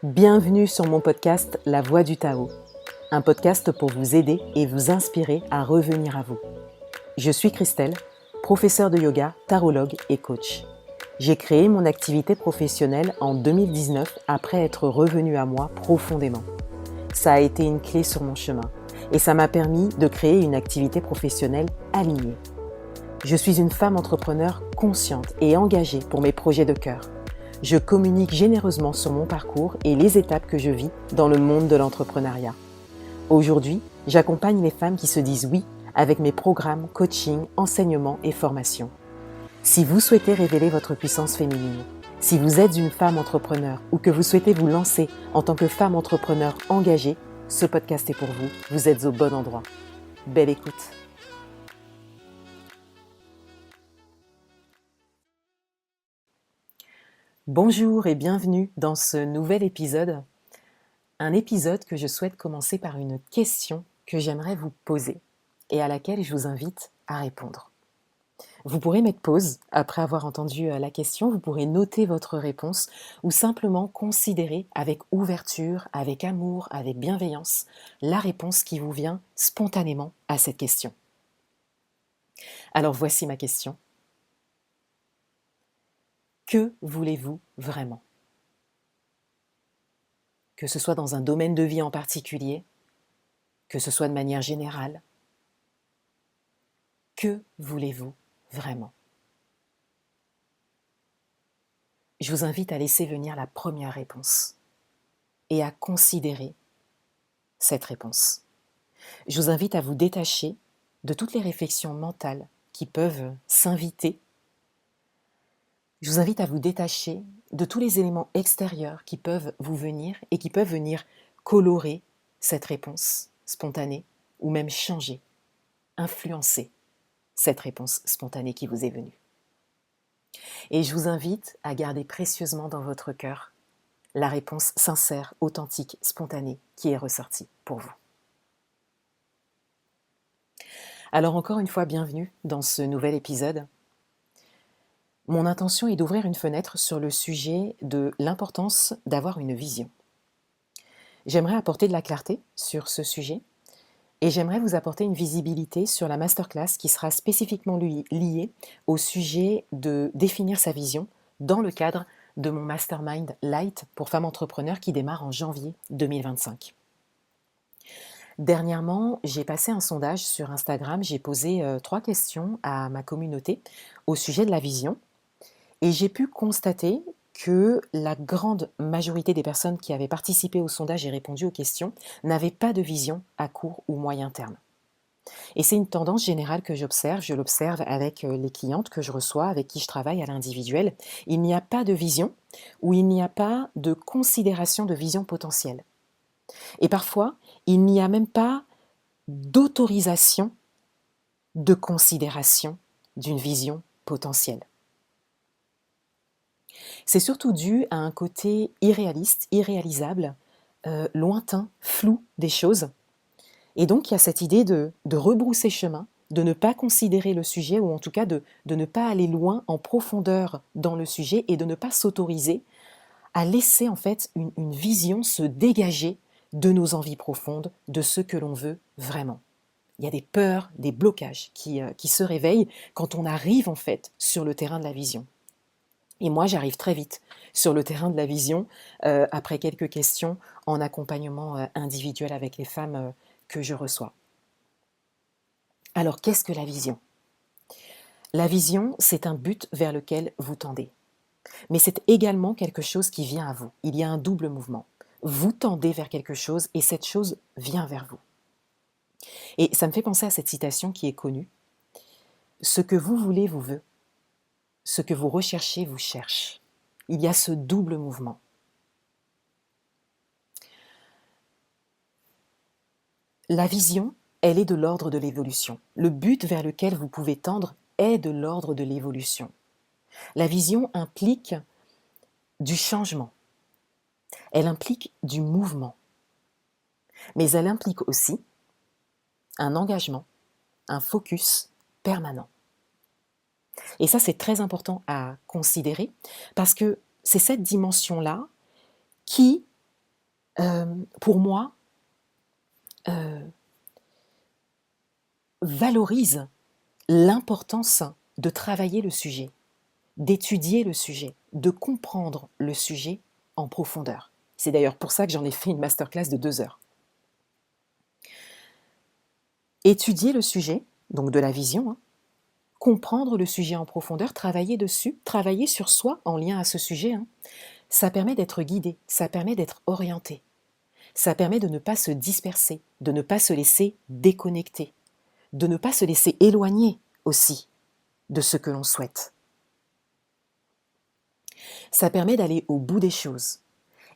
Bienvenue sur mon podcast La Voix du Tao, un podcast pour vous aider et vous inspirer à revenir à vous. Je suis Christelle, professeure de yoga, tarologue et coach. J'ai créé mon activité professionnelle en 2019 après être revenue à moi profondément. Ça a été une clé sur mon chemin et ça m'a permis de créer une activité professionnelle alignée. Je suis une femme entrepreneur consciente et engagée pour mes projets de cœur. Je communique généreusement sur mon parcours et les étapes que je vis dans le monde de l'entrepreneuriat. Aujourd'hui, j'accompagne les femmes qui se disent oui avec mes programmes, coaching, enseignements et formations. Si vous souhaitez révéler votre puissance féminine, si vous êtes une femme entrepreneur ou que vous souhaitez vous lancer en tant que femme entrepreneur engagée, ce podcast est pour vous. Vous êtes au bon endroit. Belle écoute. Bonjour et bienvenue dans ce nouvel épisode. Un épisode que je souhaite commencer par une question que j'aimerais vous poser et à laquelle je vous invite à répondre. Vous pourrez mettre pause après avoir entendu la question, vous pourrez noter votre réponse ou simplement considérer avec ouverture, avec amour, avec bienveillance la réponse qui vous vient spontanément à cette question. Alors voici ma question. Que voulez-vous vraiment ? Que ce soit dans un domaine de vie en particulier, que ce soit de manière générale. Que voulez-vous vraiment ? Je vous invite à laisser venir la première réponse et à considérer cette réponse. Je vous invite à vous détacher de toutes les réflexions mentales qui peuvent s'inviter. Je vous invite à vous détacher de tous les éléments extérieurs qui peuvent vous venir et qui peuvent venir colorer cette réponse spontanée ou même changer, influencer cette réponse spontanée qui vous est venue. Et je vous invite à garder précieusement dans votre cœur la réponse sincère, authentique, spontanée qui est ressortie pour vous. Alors encore une fois, bienvenue dans ce nouvel épisode. Mon intention est d'ouvrir une fenêtre sur le sujet de l'importance d'avoir une vision. J'aimerais apporter de la clarté sur ce sujet et j'aimerais vous apporter une visibilité sur la masterclass qui sera spécifiquement liée au sujet de définir sa vision dans le cadre de mon Mastermind Light pour femmes entrepreneurs qui démarre en janvier 2025. Dernièrement, j'ai passé un sondage sur Instagram, j'ai posé 3 questions à ma communauté au sujet de la vision et j'ai pu constater que la grande majorité des personnes qui avaient participé au sondage et répondu aux questions n'avaient pas de vision à court ou moyen terme. Et c'est une tendance générale que j'observe, je l'observe avec les clientes que je reçois, avec qui je travaille à l'individuel. Il n'y a pas de vision ou il n'y a pas de considération de vision potentielle. Et parfois, il n'y a même pas d'autorisation de considération d'une vision potentielle. C'est surtout dû à un côté irréaliste, irréalisable, lointain, flou des choses. Et donc, il y a cette idée de rebrousser chemin, de ne pas considérer le sujet, ou en tout cas de ne pas aller loin en profondeur dans le sujet et de ne pas s'autoriser à laisser en fait une vision se dégager de nos envies profondes, de ce que l'on veut vraiment. Il y a des peurs, des blocages qui se réveillent quand on arrive en fait sur le terrain de la vision. Et moi, j'arrive très vite sur le terrain de la vision, après quelques questions en accompagnement individuel avec les femmes que je reçois. Alors, qu'est-ce que la vision ? La vision, c'est un but vers lequel vous tendez. Mais c'est également quelque chose qui vient à vous. Il y a un double mouvement. Vous tendez vers quelque chose et cette chose vient vers vous. Et ça me fait penser à cette citation qui est connue. Ce que vous voulez vous veut. Ce que vous recherchez vous cherche. Il y a ce double mouvement. La vision, elle est de l'ordre de l'évolution. Le but vers lequel vous pouvez tendre est de l'ordre de l'évolution. La vision implique du changement. Elle implique du mouvement. Mais elle implique aussi un engagement, un focus permanent. Et ça, c'est très important à considérer parce que c'est cette dimension-là qui pour moi, euh, valorise l'importance de travailler le sujet, d'étudier le sujet, de comprendre le sujet en profondeur. C'est d'ailleurs pour ça que j'en ai fait une masterclass de 2 heures. Étudier le sujet, donc de la vision, comprendre le sujet en profondeur, travailler dessus, travailler sur soi en lien à ce sujet, ça permet d'être guidé, ça permet d'être orienté, ça permet de ne pas se disperser, de ne pas se laisser déconnecter, de ne pas se laisser éloigner aussi de ce que l'on souhaite. Ça permet d'aller au bout des choses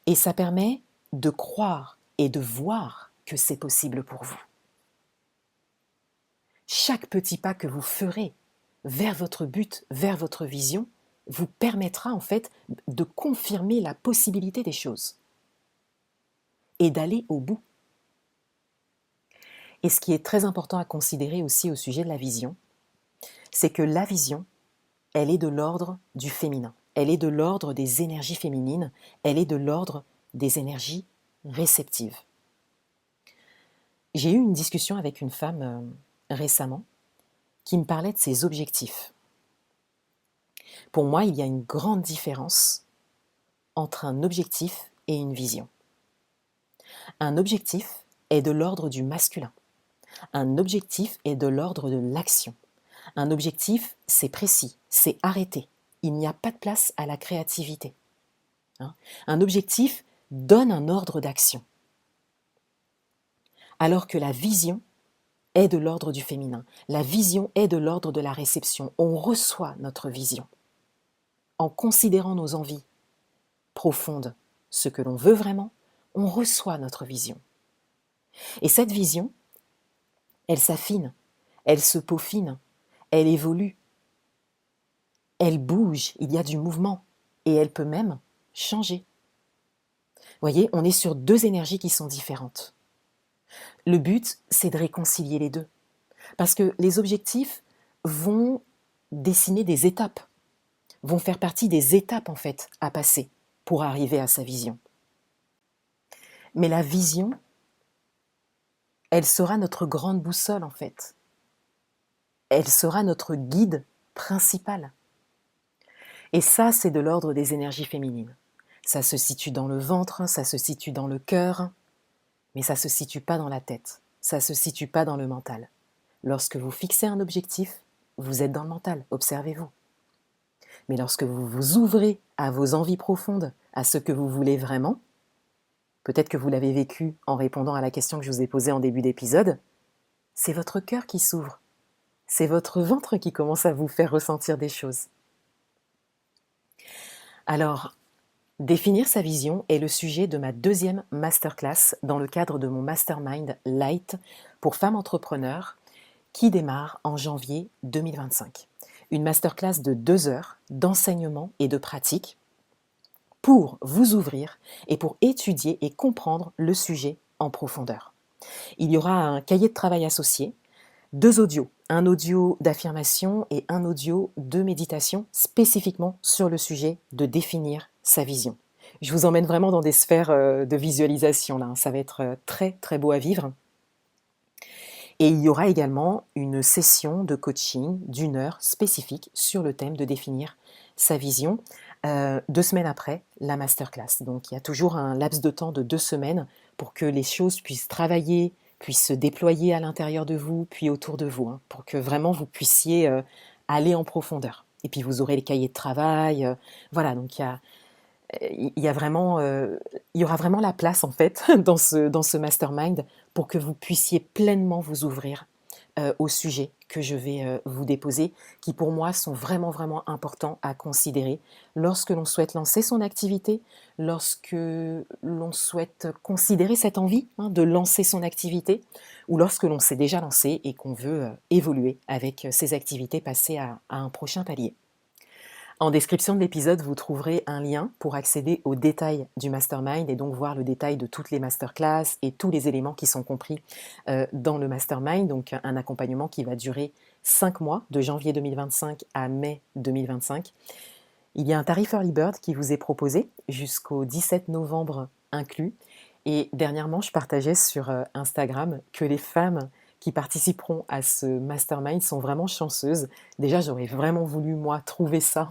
et ça permet de croire et de voir que c'est possible pour vous. Chaque petit pas que vous ferez vers votre but, vers votre vision, vous permettra en fait de confirmer la possibilité des choses et d'aller au bout. Et ce qui est très important à considérer aussi au sujet de la vision, c'est que la vision, elle est de l'ordre du féminin, elle est de l'ordre des énergies féminines, elle est de l'ordre des énergies réceptives. J'ai eu une discussion avec une femme récemment qui me parlait de ses objectifs. Pour moi, il y a une grande différence entre un objectif et une vision. Un objectif est de l'ordre du masculin. Un objectif est de l'ordre de l'action. Un objectif, c'est précis, c'est arrêté. Il n'y a pas de place à la créativité. Un objectif donne un ordre d'action. Alors que la vision est de l'ordre du féminin. La vision est de l'ordre de la réception. On reçoit notre vision. En considérant nos envies profondes, ce que l'on veut vraiment, on reçoit notre vision. Et cette vision, elle s'affine, elle se peaufine, elle évolue, elle bouge, il y a du mouvement et elle peut même changer. Vous voyez, on est sur 2 énergies qui sont différentes. Le but, c'est de réconcilier les deux. Parce que les objectifs vont dessiner des étapes, vont faire partie des étapes en fait à passer pour arriver à sa vision. Mais la vision, elle sera notre grande boussole en fait. Elle sera notre guide principal. Et ça, c'est de l'ordre des énergies féminines. Ça se situe dans le ventre, ça se situe dans le cœur, mais ça ne se situe pas dans la tête, ça ne se situe pas dans le mental. Lorsque vous fixez un objectif, vous êtes dans le mental, observez-vous. Mais lorsque vous vous ouvrez à vos envies profondes, à ce que vous voulez vraiment, peut-être que vous l'avez vécu en répondant à la question que je vous ai posée en début d'épisode, c'est votre cœur qui s'ouvre, c'est votre ventre qui commence à vous faire ressentir des choses. Alors, définir sa vision est le sujet de ma 2e masterclass dans le cadre de mon Mastermind Light pour femmes entrepreneurs qui démarre en janvier 2025. Une masterclass de 2 heures d'enseignement et de pratique pour vous ouvrir et pour étudier et comprendre le sujet en profondeur. Il y aura un cahier de travail associé, 2 audios, un audio d'affirmation et un audio de méditation spécifiquement sur le sujet de définir sa vision. Je vous emmène vraiment dans des sphères de visualisation là, ça va être très très beau à vivre. Et il y aura également une session de coaching d'1 heure spécifique sur le thème de définir sa vision, 2 semaines après la masterclass. Donc il y a toujours un laps de temps de 2 semaines pour que les choses puissent travailler, puissent se déployer à l'intérieur de vous, puis autour de vous, pour que vraiment vous puissiez aller en profondeur. Et puis vous aurez les cahiers de travail, voilà, donc il y aura vraiment la place en fait dans ce mastermind pour que vous puissiez pleinement vous ouvrir aux sujets que je vais vous déposer, qui pour moi sont vraiment vraiment importants à considérer lorsque l'on souhaite lancer son activité, lorsque l'on souhaite considérer cette envie de lancer son activité, ou lorsque l'on s'est déjà lancé et qu'on veut évoluer avec ses activités, passer à un prochain palier. En description de l'épisode, vous trouverez un lien pour accéder aux détails du mastermind et donc voir le détail de toutes les masterclass et tous les éléments qui sont compris dans le mastermind. Donc un accompagnement qui va durer 5 mois, de janvier 2025 à mai 2025. Il y a un tarif Early Bird qui vous est proposé jusqu'au 17 novembre inclus. Et dernièrement, je partageais sur Instagram que les femmes qui participeront à ce mastermind sont vraiment chanceuses. Déjà, j'aurais vraiment voulu, moi, trouver ça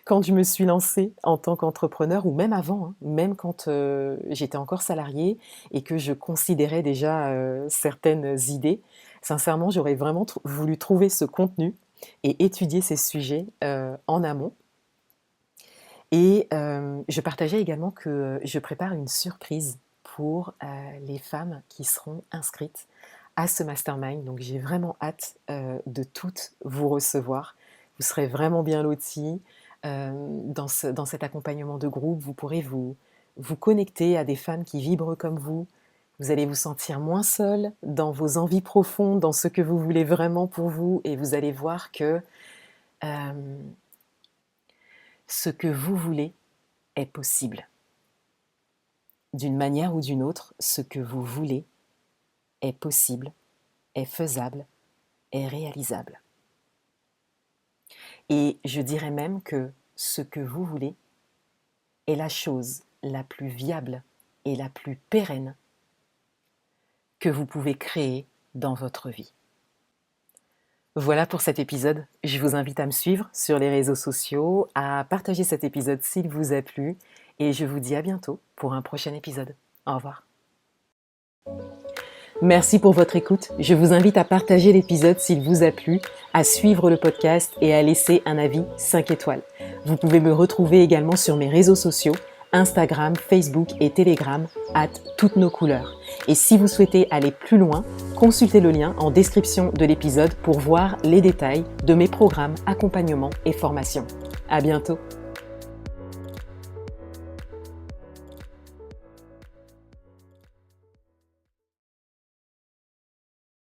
quand je me suis lancée en tant qu'entrepreneur ou même avant, hein, même quand j'étais encore salariée et que je considérais déjà certaines idées. Sincèrement, j'aurais vraiment voulu trouver ce contenu et étudier ces sujets en amont. Et je partageais également que je prépare une surprise pour les femmes qui seront inscrites à ce mastermind. Donc j'ai vraiment hâte de toutes vous recevoir. Vous serez vraiment bien lotis. Dans cet accompagnement de groupe, vous pourrez vous connecter à des femmes qui vibrent comme vous. Vous allez vous sentir moins seul dans vos envies profondes, dans ce que vous voulez vraiment pour vous. Et vous allez voir que ce que vous voulez est possible. D'une manière ou d'une autre, ce que vous voulez est possible, est faisable, est réalisable. Et je dirais même que ce que vous voulez est la chose la plus viable et la plus pérenne que vous pouvez créer dans votre vie. Voilà pour cet épisode. Je vous invite à me suivre sur les réseaux sociaux, à partager cet épisode s'il vous a plu et je vous dis à bientôt pour un prochain épisode. Au revoir. Merci pour votre écoute. Je vous invite à partager l'épisode s'il vous a plu, à suivre le podcast et à laisser un avis 5 étoiles. Vous pouvez me retrouver également sur mes réseaux sociaux, Instagram, Facebook et Telegram, @toutes-nos-couleurs. Et si vous souhaitez aller plus loin, consultez le lien en description de l'épisode pour voir les détails de mes programmes, accompagnements et formations. À bientôt.